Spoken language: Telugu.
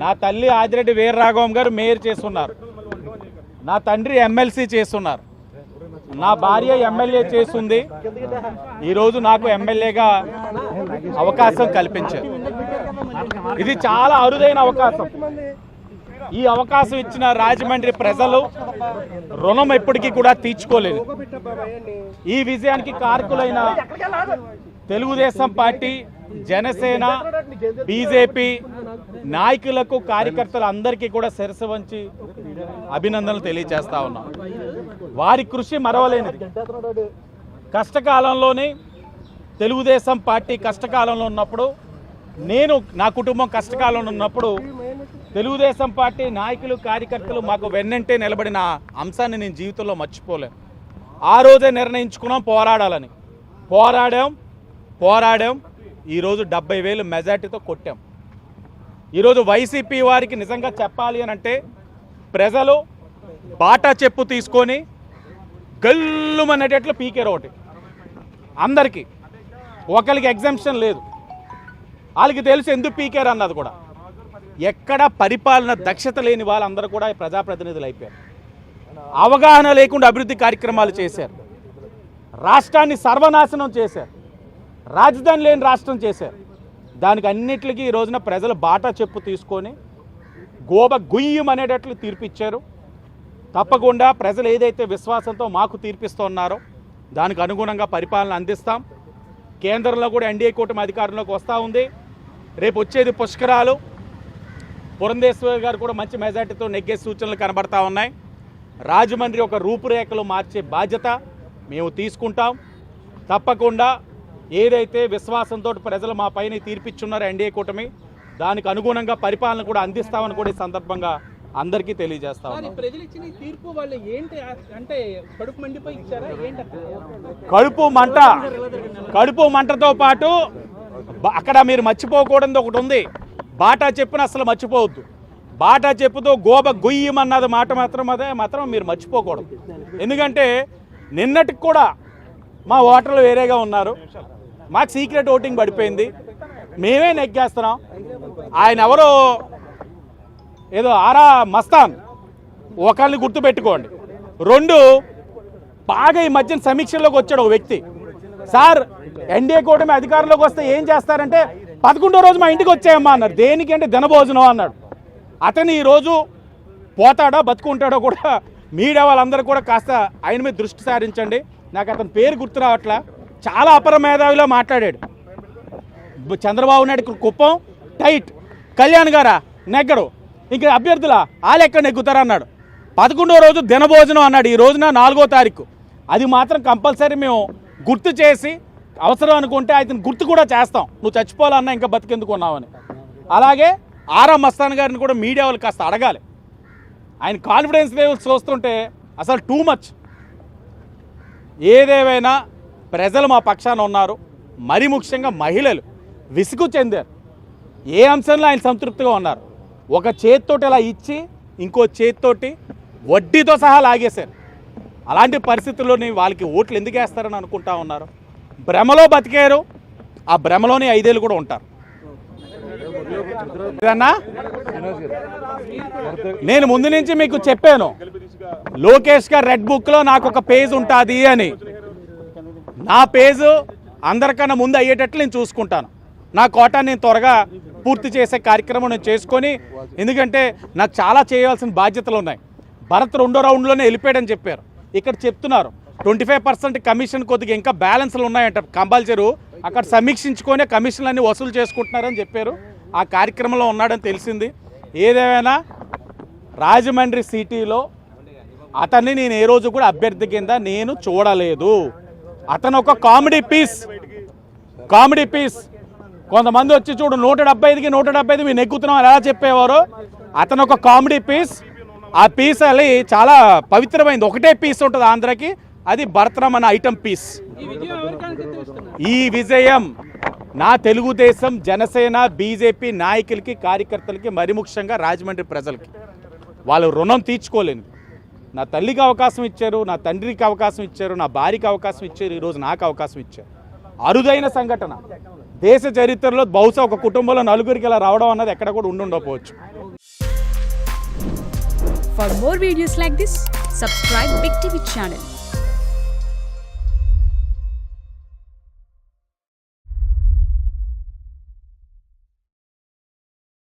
నా తల్లి ఆదిరెడ్డి వీరరాఘవం గారు మేయర్ చేస్తున్నారు, నా తండ్రి ఎమ్మెల్సీ చేస్తున్నారు, నా భార్య ఎమ్మెల్యే చేస్తుంది. ఈరోజు నాకు ఎమ్మెల్యేగా అవకాశం కల్పించారు. ఇది చాలా అరుదైన అవకాశం. ఈ అవకాశం ఇచ్చిన రాజమండ్రి ప్రజలు రుణం ఎప్పటికీ కూడా తీర్చుకోలేదు. ఈ విజయానికి కారకులైన తెలుగుదేశం పార్టీ, జనసేన, బీజేపీ నాయకులకు, కార్యకర్తలు అందరికీ కూడా శిరస్సు వంచి అభినందనలు తెలియజేస్తా ఉన్నాం. వారి కృషి మరవలేనిది. కష్టకాలంలోనే తెలుగుదేశం పార్టీ కష్టకాలంలో ఉన్నప్పుడు, నేను నా కుటుంబం కష్టకాలంలో ఉన్నప్పుడు తెలుగుదేశం పార్టీ నాయకులు, కార్యకర్తలు మాకు వెన్నంటే నిలబడిన అంశాన్ని నేను జీవితంలో మర్చిపోలేను. ఆ రోజే నిర్ణయించుకున్నాం పోరాడాలని. పోరాడాం. ఈరోజు 70,000 మెజార్టీతో కొట్టాం. ఈరోజు వైసీపీ వారికి నిజంగా చెప్పాలి అని అంటే, ప్రజలు బాటా చెప్పు తీసుకొని గల్లుమనేటట్లు పీకేరు. ఒకటి అందరికీ, ఒకరికి ఎగ్జామ్షన్ లేదు. వాళ్ళకి తెలుసు ఎందుకు పీకేరు అన్నది కూడా. ఎక్కడ పరిపాలన దక్షత లేని వాళ్ళందరూ కూడా ప్రజాప్రతినిధులు అయిపోయారు. అవగాహన లేకుండా అభివృద్ధి కార్యక్రమాలు చేశారు. రాష్ట్రాన్ని సర్వనాశనం చేశారు. రాజధాని లేని రాష్ట్రం చేశారు. దానికి అన్నిటికీ ఈ రోజున ప్రజలు బాటా చెప్పు తీసుకొని గుయ్యం అనేటట్లు తీర్పిచ్చారు. తప్పకుండా ప్రజలు ఏదైతే విశ్వాసంతో మాకు తీర్పిస్తున్నారో దానికి అనుగుణంగా పరిపాలన అందిస్తాం. కేంద్రంలో కూడా ఎన్డీఏ కూటమి అధికారంలోకి వస్తూ ఉంది. రేపు వచ్చేది పుష్కరాలు. పురంధేశ్వరి గారు కూడా మంచి మెజార్టీతో నెగ్గే సూచనలు కనబడతా ఉన్నాయి. రాజమండ్రి ఒక రూపురేఖలు మార్చే బాధ్యత మేము తీసుకుంటాం. తప్పకుండా ఏదైతే విశ్వాసంతో ప్రజలు మా పైన తీర్పిచ్చున్నారో ఎన్డీఏ కూటమి, దానికి అనుగుణంగా పరిపాలన కూడా అందిస్తామని కూడా ఈ సందర్భంగా అందరికీ తెలియజేస్తా ఉన్నాం. ప్రజలు ఇచ్చిన తీర్పు వాళ్ళు ఏంటి అంటే కడుపు మండిపోయి ఇచ్చారా ఏంటి? కడుపు మంటతో పాటు అక్కడ మీరు మర్చిపోకూడదు ఒకటి ఉంది. బాటా చెప్పున అసలు మర్చిపోవద్దు. బాటా చెప్పుతో గొయ్యమన్నది మాట మాత్రం మీరు మర్చిపోకూడదు. ఎందుకంటే నిన్నటికి కూడా మా ఓటర్లు వేరేగా ఉన్నారు. మాకు సీక్రెట్ ఓటింగ్ పడిపోయింది. మేమే నెగ్గేస్తున్నాం. ఆయన ఎవరో ఏదో ఆరా మస్తాన్, ఒకళ్ళని గుర్తుపెట్టుకోండి. 2, బాగా ఈ మధ్యన సమీక్షల్లోకి వచ్చాడు ఒక వ్యక్తి. సార్, ఎన్డీఏ కూటమి అధికారంలోకి వస్తే ఏం చేస్తారంటే 11వ రోజు మా ఇంటికి వచ్చాయమ్మా అన్నారు. దేనికి అంటే దినభోజనం అన్నాడు. అతను ఈరోజు పోతాడో బతుకుంటాడో కూడా మీడియా వాళ్ళందరూ కూడా కాస్త ఆయన మీద దృష్టి సారించండి. నాకు అతని పేరు గుర్తు రావట్లా. చాలా అపర మేధావిలో మాట్లాడాడు. చంద్రబాబు నాయుడు కుప్పం టైట్, కళ్యాణ్ గారా నెగ్గడు, ఇంకా అభ్యర్థుల ఆలెక్కడ నెగ్గుతారా అన్నాడు. 11వ రోజు దినభోజనం అన్నాడు. ఈ రోజున 4వ తారీఖు. అది మాత్రం కంపల్సరీ మేము గుర్తు చేసి అవసరం అనుకుంటే అతను గుర్తు కూడా చేస్తాం. నువ్వు చచ్చిపోవాలన్నా ఇంకా బతికెందుకు ఉన్నావని. అలాగే ఆరా మస్తాన్ గారిని కూడా మీడియా వాళ్ళు కాస్త అడగాలి. ఆయన కాన్ఫిడెన్స్ లెవెల్స్ చూస్తుంటే అసలు టూ మచ్. ఏదేమైనా ప్రజలు మా పక్షాన ఉన్నారు. మరి ముఖ్యంగా మహిళలు విసుగు చెందారు. ఏ అంశంలో ఆయన సంతృప్తిగా ఉన్నారు. ఒక చేతితోటి ఇలా ఇచ్చి ఇంకో చేతితోటి వడ్డీతో సహా లాగేశారు. అలాంటి పరిస్థితుల్లోని వాళ్ళకి ఓట్లు ఎందుకు వేస్తారని అనుకుంటా ఉన్నారు. భ్రమలో బతికారు. ఆ భ్రమలోనే 5 ఏళ్ళు కూడా ఉంటారు. ఇదన్నా నేను ముందు నుంచి మీకు చెప్పాను, లోకేష్ గారు రెడ్ బుక్లో నాకు ఒక పేజ్ ఉంటుంది అని. నా పేజు అందరికన్నా ముందు అయ్యేటట్లు నేను చూసుకుంటాను. నా కోటా నేను త్వరగా పూర్తి చేసే కార్యక్రమం నేను చేసుకొని, ఎందుకంటే నాకు చాలా చేయాల్సిన బాధ్యతలు ఉన్నాయి. భరత్ 2వ రౌండ్లోనే వెళ్ళిపోయాడని చెప్పారు. ఇక్కడ చెప్తున్నారు 25% కమిషన్ కొద్దిగా ఇంకా బ్యాలెన్స్లు ఉన్నాయంట. కంపల్సరీ అక్కడ సమీక్షించుకొని కమిషన్లన్నీ వసూలు చేసుకుంటున్నారని చెప్పారు. ఆ కార్యక్రమంలో ఉన్నాడని తెలిసింది. ఏదేమైనా రాజమండ్రి సిటీలో అతన్ని నేను ఏ రోజు కూడా అభ్యర్థి కింద నేను చూడలేదు. అతను ఒక కామెడీ పీస్. కొంతమంది వచ్చి చూడు 175కి 175 మీరు నెగ్గుతున్నాం ఎలా చెప్పేవారు. అతను ఒక కామెడీ పీస్. ఆ పీస్ అది చాలా పవిత్రమైంది. ఒకటే పీస్ ఉంటుంది ఆంధ్రాకి, అది భరతరామ్ అనే ఐటమ్ పీస్. ఈ విజయం నా తెలుగుదేశం, జనసేన, బీజేపీ నాయకులకి, కార్యకర్తలకి, మరి ముఖ్యంగా రాజమండ్రి ప్రజలకి. వాళ్ళు రుణం తీర్చుకోలేను. నా తల్లికి అవకాశం ఇచ్చారు, నా తండ్రికి అవకాశం ఇచ్చారు, నా భార్యకి అవకాశం ఇచ్చారు, ఈరోజు నాకు అవకాశం ఇచ్చారు. అరుదైన సంఘటన. దేశ చరిత్రలో బహుశా ఒక కుటుంబంలో 4గురికి ఇలా రావడం అన్నది ఎక్కడ కూడా ఉండకపోవచ్చు. For more videos like this, subscribe Big TV channel.